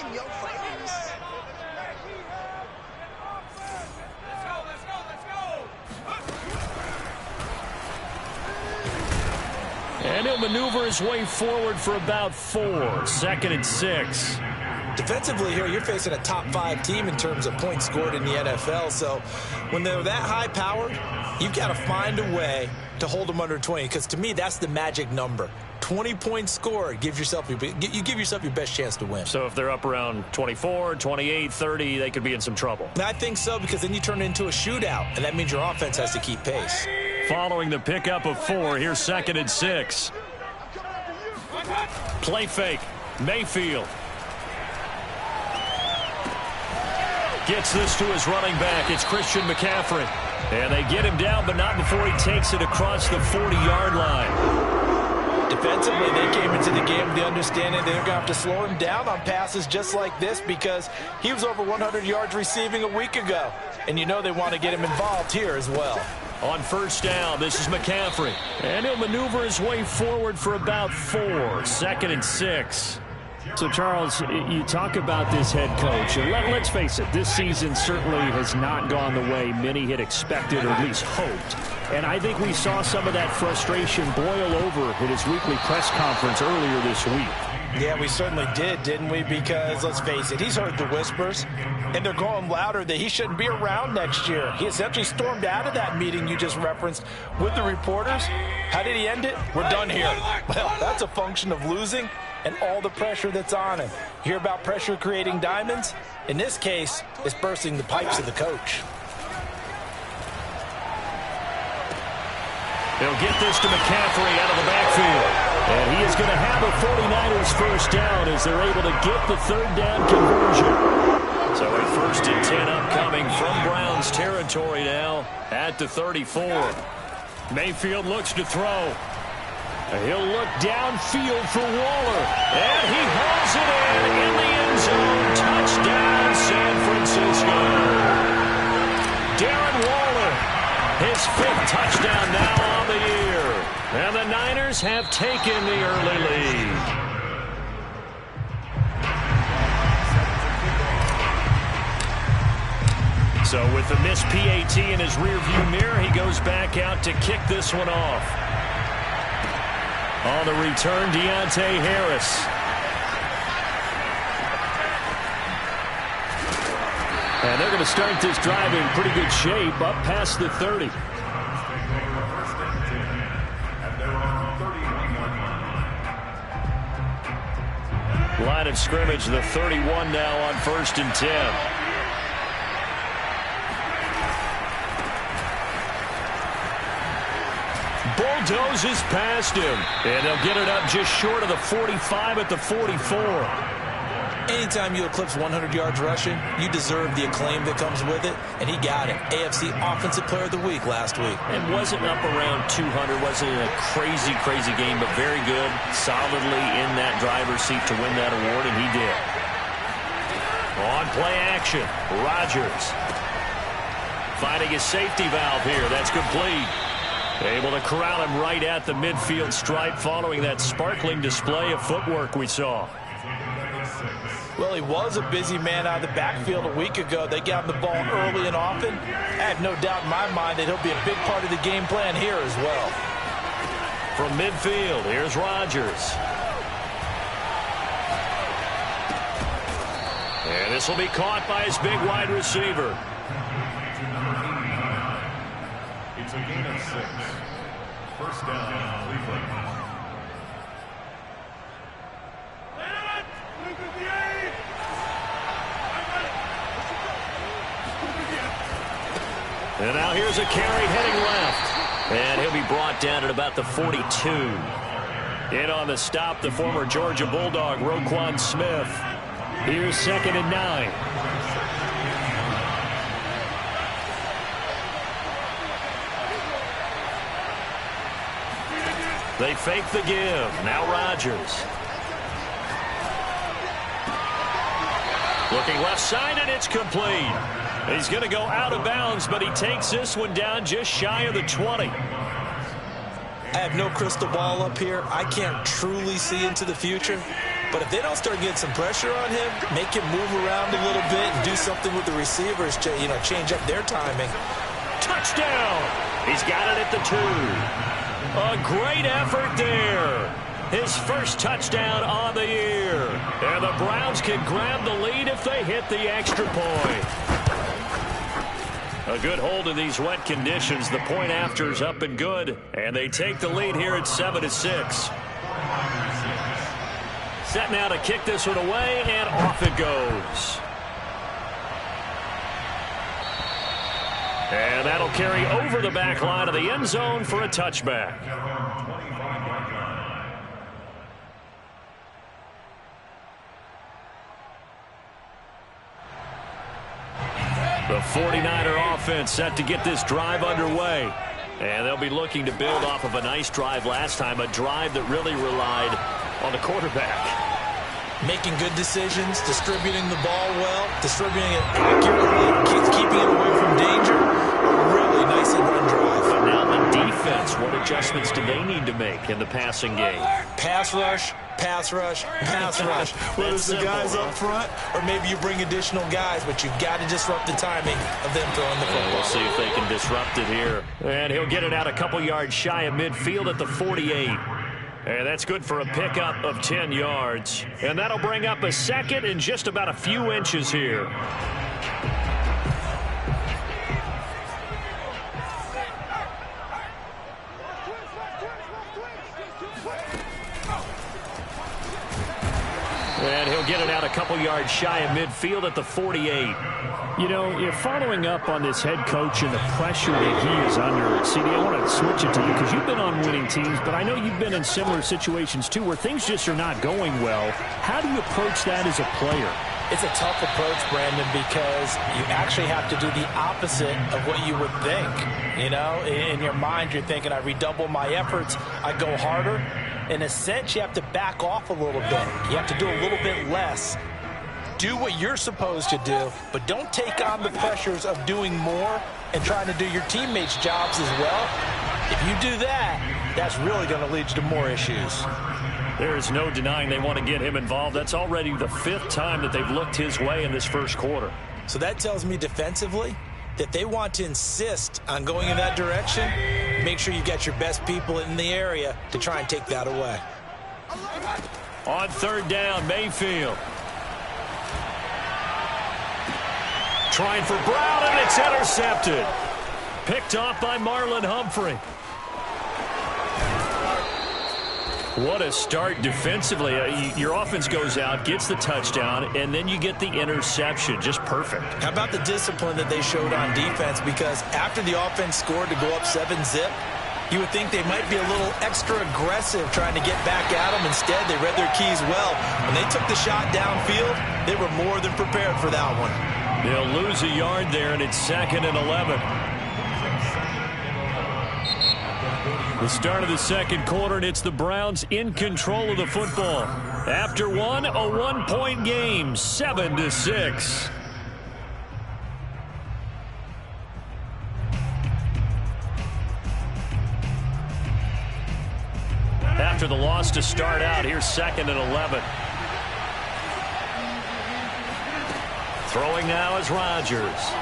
in your face. And he'll maneuver his way forward for about 4. 2nd and 6. Defensively here, you're facing a top 5 team in terms of points scored in the NFL. So when they're that high powered, you've got to find a way to hold them under 20. Because to me, that's the magic number. 20 points scored, you give yourself your best chance to win. So if they're up around 24, 28, 30, they could be in some trouble. And I think so, because then you turn it into a shootout, and that means your offense has to keep pace. Following the pickup of 4, here's 2nd and 6. Play fake. Mayfield. Gets this to his running back. It's Christian McCaffrey. And they get him down, but not before he takes it across the 40-yard line. Defensively, they came into the game with the understanding they're going to have to slow him down on passes just like this, because he was over 100 yards receiving a week ago. And you know they want to get him involved here as well. On 1st down, this is McCaffrey. And he'll maneuver his way forward for about 4. 2nd and 6. So, Charles, you talk about this head coach. And let's face it, this season certainly has not gone the way many had expected or at least hoped. And I think we saw some of that frustration boil over at his weekly press conference earlier this week. Yeah, we certainly did, didn't we? Because, let's face it, he's heard the whispers, and they're going louder that he shouldn't be around next year. He essentially stormed out of that meeting you just referenced with the reporters. How did he end it? We're done here. Well, that's a function of losing and all the pressure that's on him. You hear about pressure creating diamonds? In this case, it's bursting the pipes of the coach. They'll get this to McCaffrey out of the backfield. And he is going to have a 49ers first down as they're able to get the 3rd down conversion. So a 1st and 10 upcoming from Browns territory now at the 34. Mayfield looks to throw. He'll look downfield for Waller. And he hauls it in the end zone. Touchdown, San Francisco. Darren Waller, his 5th touchdown now on the year. And the Niners have taken the early lead. So with the missed PAT in his rearview mirror, he goes back out to kick this one off. On the return, Deontay Harris. And they're going to start this drive in pretty good shape, up past the 30. Line of scrimmage, the 31 now on 1st and 10. Bulldozes past him. And they'll get it up just short of the 45 at the 44. Anytime you eclipse 100 yards rushing, you deserve the acclaim that comes with it, and he got it. AFC Offensive Player of the Week last week. And wasn't up around 200, wasn't a crazy game, but very good, solidly in that driver's seat to win that award, and he did. On play action, Rodgers. Finding his safety valve here, that's complete. Able to corral him right at the midfield stripe following that sparkling display of footwork we saw. Well, he was a busy man out of the backfield a week ago. They got him the ball early and often. I have no doubt in my mind that he'll be a big part of the game plan here as well. From midfield, here's Rodgers. And this will be caught by his big wide receiver. It's a gain of 6. First down, Cleveland. And now here's a carry heading left. And he'll be brought down at about the 42. In on the stop, the former Georgia Bulldog, Roquan Smith. Here's 2nd and 9. They fake the give. Now Rodgers. Looking left side, and it's complete. He's going to go out of bounds, but he takes this one down just shy of the 20. I have no crystal ball up here. I can't truly see into the future. But if they don't start getting some pressure on him, make him move around a little bit and do something with the receivers to, change up their timing. Touchdown! He's got it at the 2. A great effort there. His first touchdown on the year. And the Browns can grab the lead if they hit the extra point. A good hold in these wet conditions. The point after is up and good. And they take the lead here at 7-6. Set now to kick this one away, and off it goes. And that'll carry over the back line of the end zone for a touchback. The 49er offense set to get this drive underway. And they'll be looking to build off of a nice drive last time, a drive that really relied on the quarterback. Making good decisions, distributing the ball well, distributing it accurately, keeping it away from danger. Really nicely run drive. But now the defense, what adjustments do they need to make in the passing game? Pass rush, pass rush, pass rush. Whether it's the guys up front or maybe you bring additional guys, but you've got to disrupt the timing of them throwing the football. We'll see if they can disrupt it here. And he'll get it out a couple yards shy of midfield at the 48. And that's good for a pickup of 10 yards. And that'll bring up a second and just about a few inches here. And he'll get it out a couple yards shy of midfield at the 48. You're following up on this head coach and the pressure that he is under. CD, I want to switch it to you because you've been on winning teams, but I know you've been in similar situations too where things just are not going well. How do you approach that as a player? It's a tough approach, Brandon, because you actually have to do the opposite of what you would think. In your mind, you're thinking, I redouble my efforts, I go harder. In a sense, you have to back off a little bit. You have to do a little bit less. Do what you're supposed to do, but don't take on the pressures of doing more and trying to do your teammates' jobs as well. If you do that, that's really going to lead you to more issues. There is no denying they want to get him involved. That's already the 5th time that they've looked his way in this first quarter. So that tells me defensively that they want to insist on going in that direction. Make sure you get your best people in the area to try and take that away. On 3rd down, Mayfield. Trying for Brown, and it's intercepted. Picked off by Marlon Humphrey. What a start defensively. Your offense goes out, gets the touchdown, and then you get the interception. Just perfect. How about the discipline that they showed on defense? Because after the offense scored to go up 7-zip, you would think they might be a little extra aggressive trying to get back at them. Instead, they read their keys well. When they took the shot downfield, they were more than prepared for that one. They'll lose a yard there, and it's 2nd and 11. The start of the second quarter, and it's the Browns in control of the football. After one, a 1-point game, 7-6. After the loss to start out, here's 2nd and 11. Throwing now is Rodgers.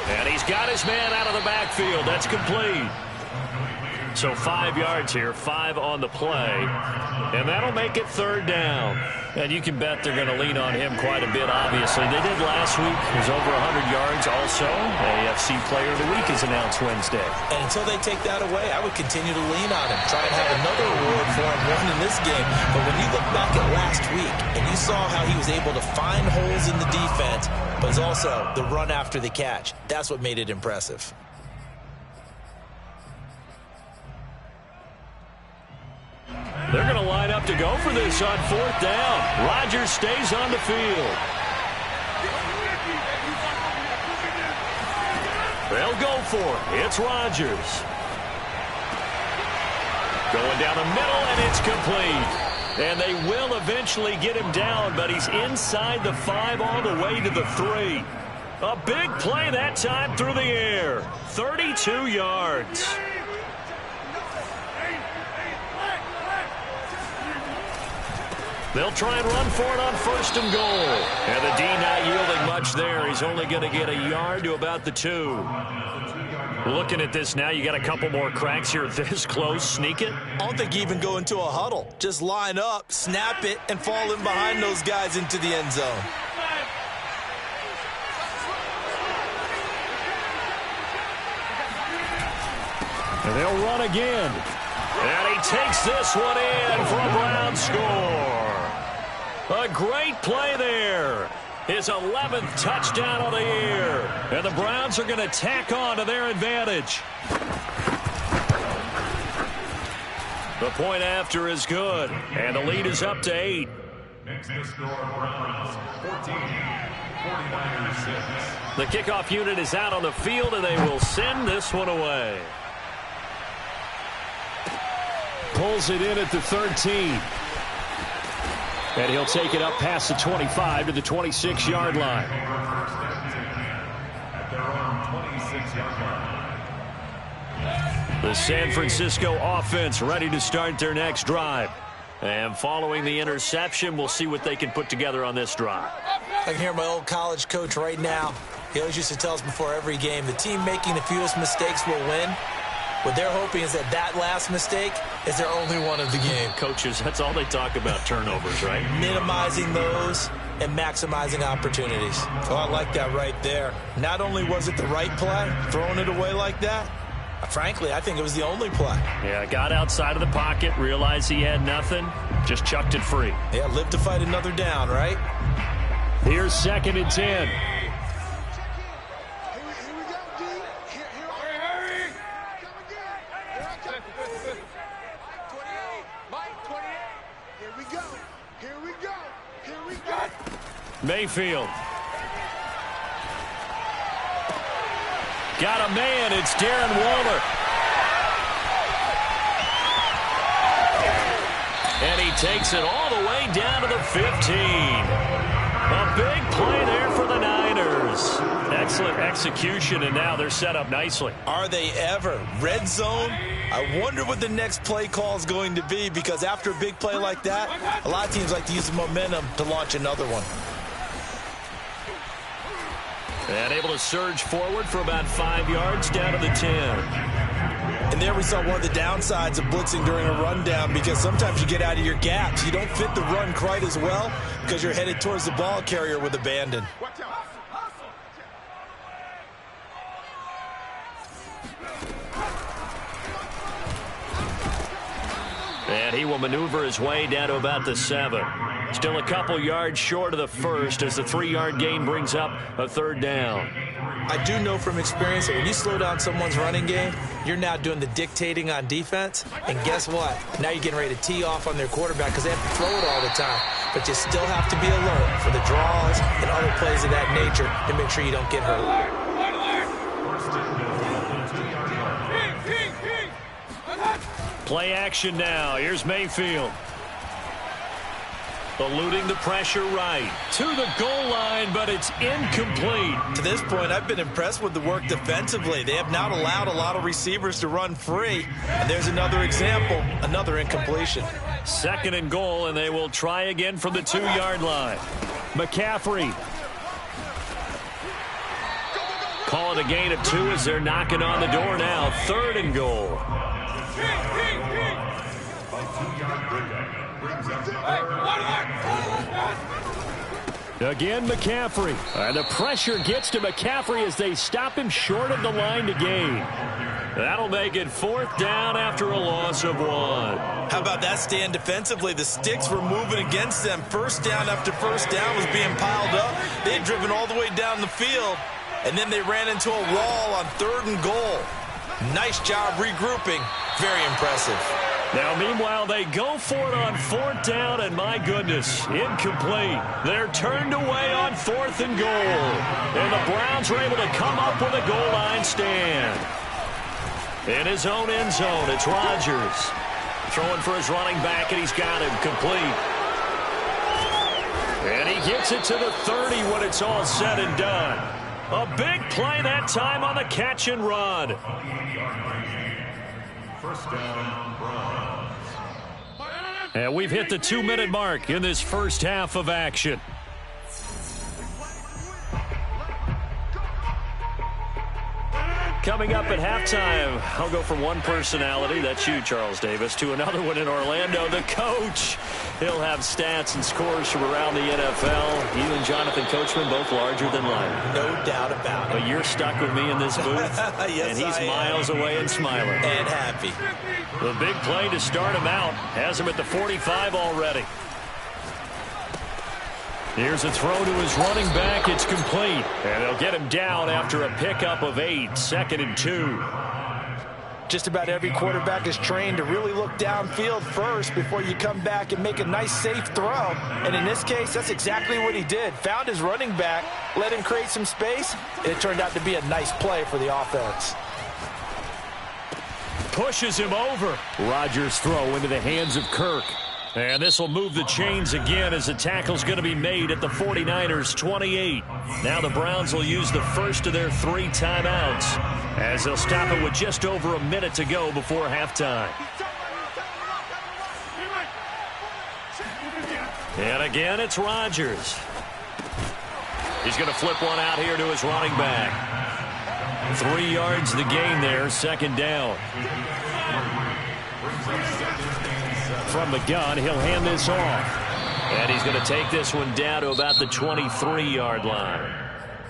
And he's got his man out of the backfield. That's complete. So 5 yards here, 5 on the play. And that'll make it 3rd down. And you can bet they're going to lean on him quite a bit, obviously. They did last week. It was over 100 yards also. AFC Player of the Week is announced Wednesday. And until they take that away, I would continue to lean on him. Try and have another award for him winning this game. But when you look back at last week and you saw how he was able to find holes in the defense, but it's also the run after the catch. That's what made it impressive. They're going to line up to go for this on 4th down. Rodgers stays on the field. They'll go for it. It's Rodgers. Going down the middle, and it's complete. And they will eventually get him down, but he's inside the 5 all the way to the 3. A big play that time through the air. 32 yards. They'll try and run for it on 1st and goal. And the D not yielding much there. He's only going to get a yard to about the 2. Looking at this now, you got a couple more cracks here this close. Sneak it. I don't think you even go into a huddle. Just line up, snap it, and fall in behind those guys into the end zone. And they'll run again. And he takes this one in for a Brown score. A great play there. His 11th touchdown of the year. And the Browns are going to tack on to their advantage. The point after is good. And the lead is up to 8. Next to score, Browns 14, 49ers 6. The kickoff unit is out on the field, and they will send this one away. Pulls it in at the 13. And he'll take it up past the 25 to the 26-yard line. At their own 26-yard line. The San Francisco offense ready to start their next drive. And following the interception, we'll see what they can put together on this drive. I can hear my old college coach right now. He always used to tell us before every game, the team making the fewest mistakes will win. What they're hoping is that that last mistake is their only one of the game. Coaches, that's all they talk about, turnovers, right? Minimizing those and maximizing opportunities. Oh, I like that right there. Not only was it the right play, throwing it away like that, frankly, I think it was the only play. Yeah, got outside of the pocket, realized he had nothing, just chucked it free. Yeah, live to fight another down, right? Here's 2nd and 10. Mayfield. Got a man. It's Darren Waller. And he takes it all the way down to the 15. A big play there for the Niners. Excellent execution, and now they're set up nicely. Are they ever? Red zone? I wonder what the next play call is going to be, because after a big play like that, a lot of teams like to use the momentum to launch another one. And able to surge forward for about 5 yards down to the 10. And there we saw one of the downsides of blitzing during a rundown, because sometimes you get out of your gaps. You don't fit the run quite as well because you're headed towards the ball carrier with abandon. And he will maneuver his way down to about the 7. Still a couple yards short of the first as the 3-yard gain brings up a 3rd down. I do know from experience that when you slow down someone's running game, you're now doing the dictating on defense. And guess what? Now you're getting ready to tee off on their quarterback because they have to throw it all the time. But you still have to be alert for the draws and other plays of that nature to make sure you don't get hurt. Play action now. Here's Mayfield. Eluding the pressure right to the goal line, but it's incomplete. To this point, I've been impressed with the work defensively. They have not allowed a lot of receivers to run free. And there's another example, another incompletion. 2nd and goal, and they will try again from the 2-yard line. McCaffrey. Call it a gain of 2 as they're knocking on the door now. 3rd and goal. Again, McCaffrey. And the pressure gets to McCaffrey as they stop him short of the line to gain. That'll make it 4th down after a loss of 1. How about that stand defensively? The sticks were moving against them. 1st down after 1st down was being piled up. They had driven all the way down the field, and then they ran into a wall on 3rd and goal. Nice job regrouping. Very impressive. Now, meanwhile, they go for it on 4th down, and my goodness, incomplete. They're turned away on 4th and goal. And the Browns are able to come up with a goal line stand. In his own end zone, it's Rodgers. Throwing for his running back, and he's got him complete. And he gets it to the 30 when it's all said and done. A big play that time on the catch and run. 1st down, Browns. And we've hit the 2-minute mark in this first half of action. Coming up at halftime, I'll go from one personality, that's you, Charles Davis, to another one in Orlando, the coach. He'll have stats and scores from around the NFL. You and Jonathan Coachman, both larger than life. No doubt about it. But you're stuck with me in this booth, yes, and he's miles away and smiling. And happy. The big play to start him out has him at the 45 already. Here's a throw to his running back. It's complete. And they'll get him down after a pickup of 8, 2nd and 2. Just about every quarterback is trained to really look downfield first before you come back and make a nice, safe throw. And in this case, that's exactly what he did. Found his running back, let him create some space, and it turned out to be a nice play for the offense. Pushes him over. Rodgers' throw into the hands of Kirk. And this will move the chains again as the tackle's going to be made at the 49ers' 28. Now the Browns will use the first of their 3 timeouts as they'll stop it with just over a minute to go before halftime. And again, it's Rodgers. He's going to flip one out here to his running back. 3 yards the gain there, 2nd down. From the gun, he'll hand this off. And he's going to take this one down to about the 23-yard line.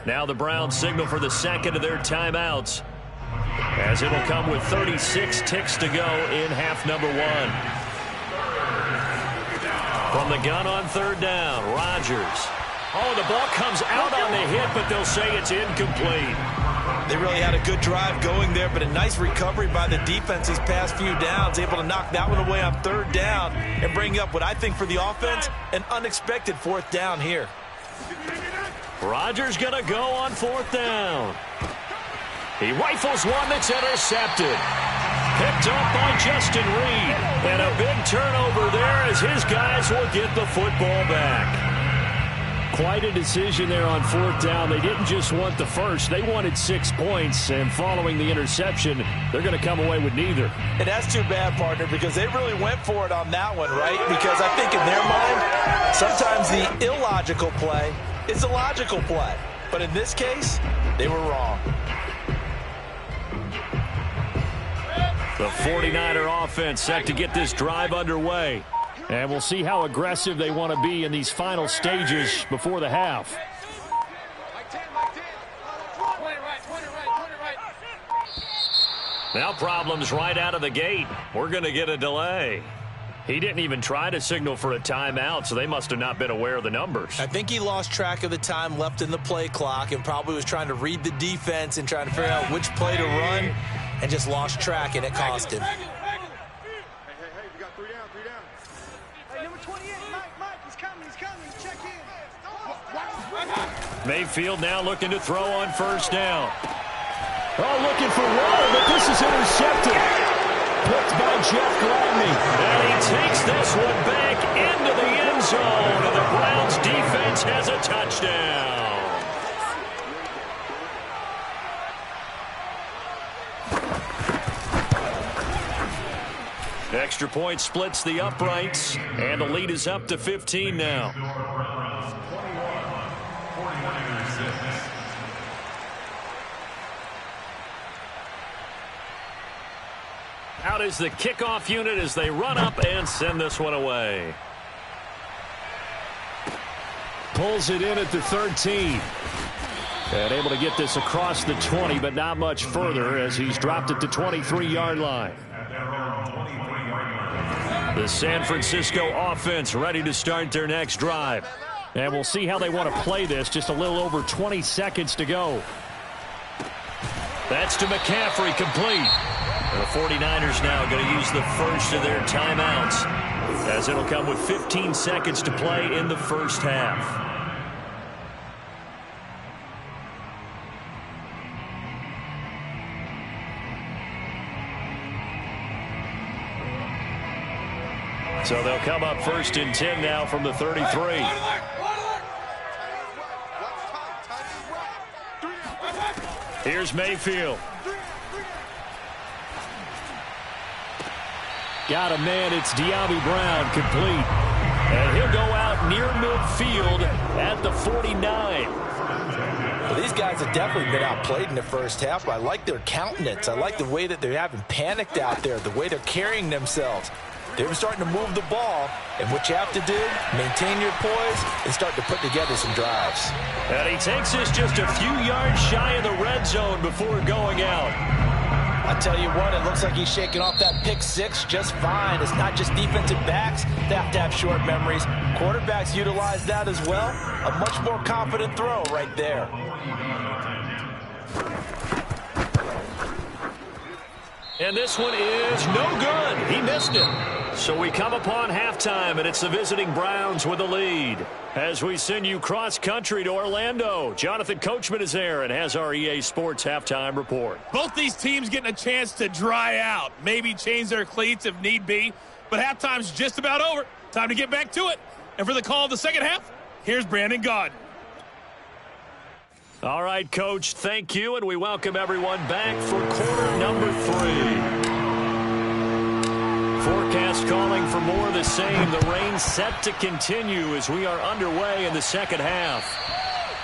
Now the Browns signal for the second of their timeouts, as it'll come with 36 ticks to go in half number 1. From the gun on 3rd down, Rodgers. Oh, the ball comes out on the hit, but they'll say it's incomplete. They really had a good drive going there, but a nice recovery by the defense these past few downs, able to knock that one away on 3rd down and bring up what I think for the offense, an unexpected 4th down here. Rodgers going to go on 4th down. He rifles one that's intercepted. Picked up by Justin Reed. And a big turnover there as his guys will get the football back. Quite a decision there on 4th down. They didn't just want the first. They wanted 6 points, and following the interception, they're going to come away with neither. And that's too bad, partner, because they really went for it on that one, right? Because I think in their mind, sometimes the illogical play is a logical play. But in this case, they were wrong. The 49er offense set to get this drive underway. And we'll see how aggressive they want to be in these final stages before the half. Now problems right out of the gate. We're going to get a delay. He didn't even try to signal for a timeout, so they must have not been aware of the numbers. I think he lost track of the time left in the play clock and probably was trying to read the defense and trying to figure out which play to run and just lost track, and it cost him. Mayfield now looking to throw on 1st down. Oh, looking for water, but this is intercepted. Picked by Jeff Gladney. And he takes this one back into the end zone, and the Browns defense has a touchdown. Extra point splits the uprights, and the lead is up to 15 now. Out is the kickoff unit as they run up and send this one away. Pulls it in at the 13. And able to get this across the 20, but not much further as he's dropped it to 23-yard line. The San Francisco offense ready to start their next drive. And we'll see how they want to play this. Just a little over 20 seconds to go. That's to McCaffrey, complete. The 49ers now going to use the first of their timeouts, as it'll come with 15 seconds to play in the first half. So they'll come up 1st and 10 now from the 33. Here's Mayfield. Got a man. It's Dyami Brown, complete. And he'll go out near midfield at the 49. Well, these guys have definitely been outplayed in the first half, but I like their countenance. I like the way that they haven't panicked out there, the way they're carrying themselves. They're starting to move the ball, and what you have to do, maintain your poise and start to put together some drives. And he takes this just a few yards shy of the red zone before going out. I tell you what, it looks like he's shaking off that pick six just fine. It's not just defensive backs that have to have short memories. Quarterbacks utilize that as well. A much more confident throw right there. And this one is no good. He missed it. So we come upon halftime, and it's the visiting Browns with the lead. As we send you cross-country to Orlando, Jonathan Coachman is there and has our EA Sports halftime report. Both these teams getting a chance to dry out, maybe change their cleats if need be, but halftime's just about over. Time to get back to it. And for the call of the second half, here's Brandon Gaudin. All right, Coach, thank you, and we welcome everyone back for quarter number 3. Forecast calling for more of the same. The rain set to continue as we are underway in the second half.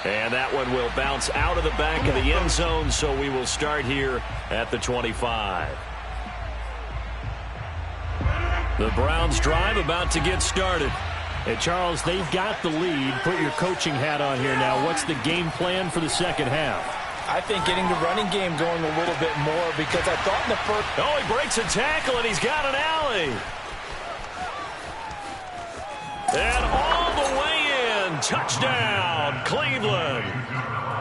And that one will bounce out of the back of the end zone, so we will start here at the 25. The Browns drive about to get started. Hey, Charles, they've got the lead. Put your coaching hat on here now. What's the game plan for the second half? I think getting the running game going a little bit more because I thought in the first... Oh, he breaks a tackle, and he's got an alley. And all the way in. Touchdown, Cleveland.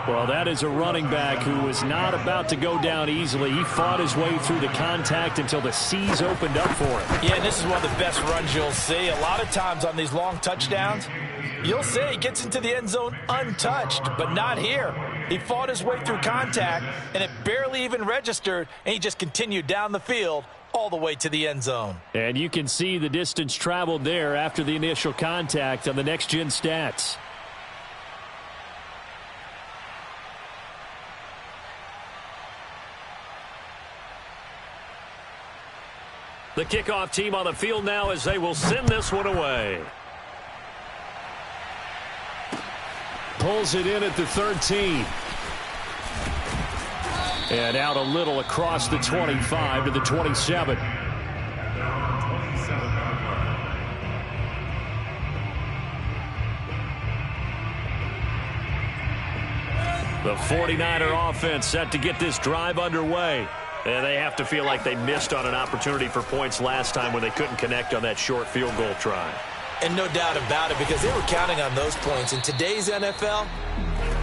Well, that is a running back who was not about to go down easily. He fought his way through the contact until the seas opened up for him. Yeah, and this is one of the best runs you'll see. A lot of times on these long touchdowns, you'll say he gets into the end zone untouched, but not here. He fought his way through contact, and it barely even registered, and he just continued down the field all the way to the end zone. And you can see the distance traveled there after the initial contact on the next-gen stats. The kickoff team on the field now as they will send this one away. Pulls it in at the 13. And out a little across the 25 to the 27. The 49er offense set to get this drive underway. And they have to feel like they missed on an opportunity for points last time when they couldn't connect on that short field goal try. And no doubt about it, because they were counting on those points. In today's NFL,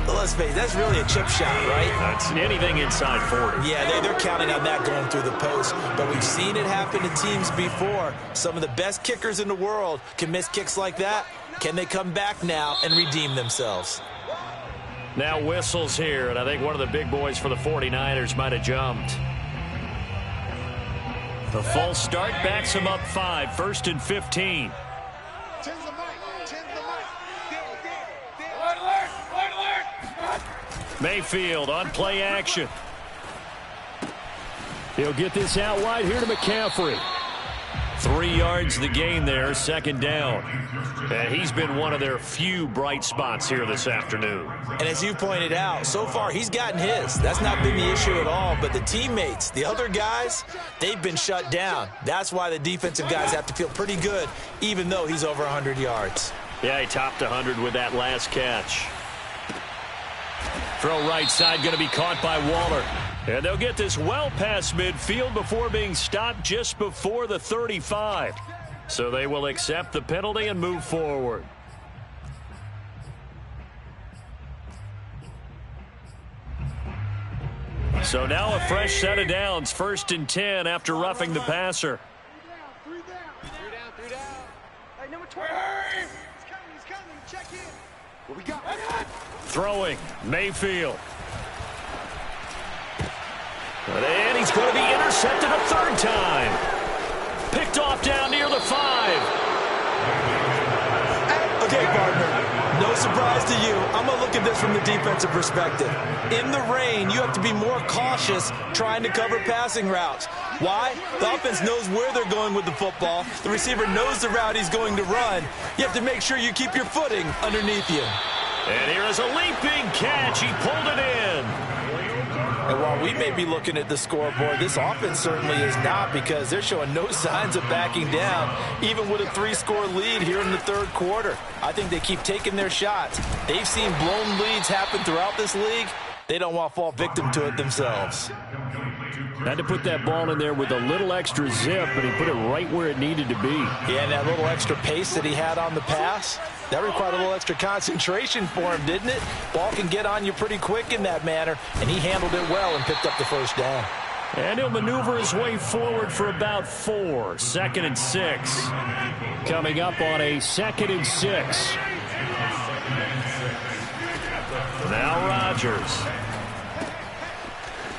let's face it, that's really a chip shot, right? That's anything inside 40. Yeah, they're counting on that going through the post. But we've seen it happen to teams before. Some of the best kickers in the world can miss kicks like that. Can they come back now and redeem themselves? Now whistles here, and I think one of the big boys for the 49ers might have jumped. The false start backs him up 5, 1st and 15. Mayfield on play action. He'll get this out wide here to McCaffrey. 3 yards the gain there, 2nd down. And he's been one of their few bright spots here this afternoon. And as you pointed out, so far he's gotten his. That's not been the issue at all. But the teammates, the other guys, they've been shut down. That's why the defensive guys have to feel pretty good, even though he's over 100 yards. Yeah, he topped 100 with that last catch. Throw right side going to be caught by Waller. And they'll get this well past midfield before being stopped just before the 35. So they will accept the penalty and move forward. So now a fresh set of downs, 1st and 10 after roughing the passer. 3 down. Hey, number 20. He's coming. Check in. What we got? Throwing, Mayfield. And he's going to be intercepted a 3rd time. Picked off down near the 5. Okay, partner. No surprise to you. I'm going to look at this from the defensive perspective. In the rain, you have to be more cautious trying to cover passing routes. Why? The offense knows where they're going with the football. The receiver knows the route he's going to run. You have to make sure you keep your footing underneath you. And here is a leaping catch. He pulled it in. And while we may be looking at the scoreboard, this offense certainly is not, because they're showing no signs of backing down, even with a 3-score lead here in the third quarter. I think they keep taking their shots. They've seen blown leads happen throughout this league. They don't want to fall victim to it themselves. Had to put that ball in there with a little extra zip, but he put it right where it needed to be. Yeah, and that little extra pace that he had on the pass, that required a little extra concentration for him, didn't it? Ball can get on you pretty quick in that manner, and he handled it well and picked up the first down. And he'll maneuver his way forward for about 4. 2nd and 6. Coming up on a 2nd and 6. Now Rodgers.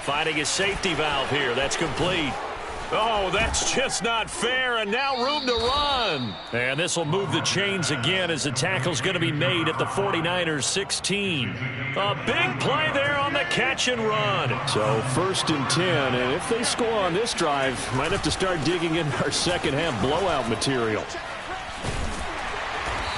Finding his safety valve here. That's complete. Oh, that's just not fair, and now room to run. And this will move the chains again as the tackle's going to be made at the 49ers 16. A big play there on the catch and run. So 1st and 10, and if they score on this drive, might have to start digging in our second half blowout material.